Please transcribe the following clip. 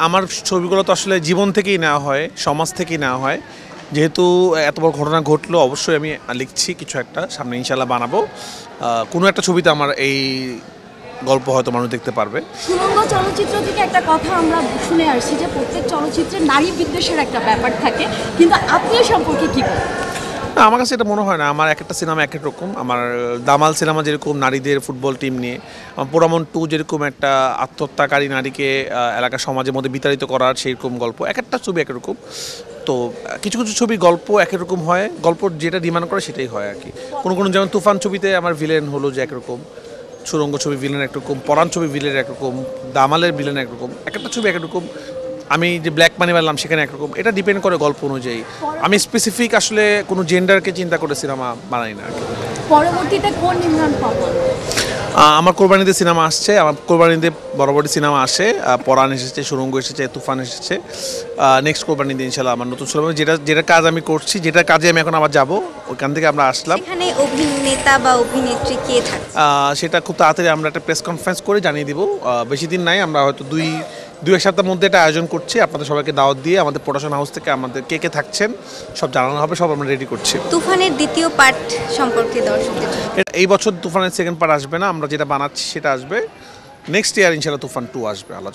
আমার ছবিগুলো তো আসলে জীবন থেকেই নেওয়া হয়, সমাজ থেকেই নেওয়া হয়। যেহেতু এত বড় ঘটনা ঘটলো, অবশ্যই আমি লিখছি কিছু একটা, সামনে ইনশাল্লাহ বানাবো। কোনো একটা ছবিতে আমার এই গল্প হয়তো মানুষ দেখতে পারবে। সুরঙ্গ চলচ্চিত্র থেকে একটা কথা আমরা শুনে আসছি যে প্রত্যেক চলচ্চিত্রে নারী বিদ্বেষের একটা ব্যাপার থাকে, কিন্তু আপনি এ সম্পর্কে কি বলেন? না, আমার কাছে এটা মনে হয় না। আমার এক একটা সিনেমা এক এক রকম। আমার দামাল সিনেমা যেরকম নারীদের ফুটবল টিম নিয়ে, আমার পোড়ামন 2 যেরকম একটা আত্মহত্যাকারী নারীকে এলাকার সমাজের মধ্যে বিতাড়িত করার সেইরকম গল্প। এক একটা ছবি এক রকম। তো কিছু কিছু ছবি গল্প এক রকম হয়, গল্প যেটা ডিমান্ড করে সেটাই হয় আর কি। কোনো কোনো যেমন তুফান ছবিতে আমার ভিলেন হলো যে একরকম, সুরঙ্গ ছবি ভিলেন একরকম, পরাণ ছবি ভিলেন একরকম, দামালের ভিলেন একরকম, এক একটা ছবি একরকম। আমি যে ব্ল্যাক মানি মারলাম সেখানে একরকম। এটা ডিপেন্ড করে গল্প অনুযায়ী। আমি স্পেসিফিক আসলে কোনো জেন্ডারকে চিন্তা করে সিনেমা বানাই না আর কি। পরবর্তীতে কোন ইমরান পাবো? আমার কোরবানিতে সিনেমা আসছে, আমার কোরবানিতে বরাবরই সিনেমা আসে। পরাণ এসেছে, সুরঙ্গ এসেছে, তুফান এসেছে। নেক্সট কোরবানিতে ইনশাল্লাহ আমার নতুন সিনেমা, যেটা যেটা কাজ আমি করছি, যেটা কাজে আমি এখন আবার যাবো, ওইখান থেকে আমরা আসলাম। এখানে অভিনেতা বা অভিনেত্রী কে থাকে? সেটা খুব তাড়াতাড়ি আমরা একটা প্রেস কনফারেন্স করে জানিয়ে দিব। বেশি দিন নাই, আমরা হয়তো দুই এক সপ্তাহের মধ্যে এটা আয়োজন করছি। আপনাদের সবাইকে দাওয়াত দিয়ে আমাদের প্রোডাকশন হাউস থেকে আমাদের কে কে থাকছেন সব জানানো হবে, সব আমরা রেডি করছি। তুফানের দ্বিতীয় পার্ট সম্পর্কে দর্শকদের এই বছর তুফানের সেকেন্ড পার্ট আসবে না, আমরা যেটা বানাচ্ছি সেটা আসবে নেক্সট ইয়ার ইনশাল্লাহ। তুফান 2 আসবে আল্লাহ।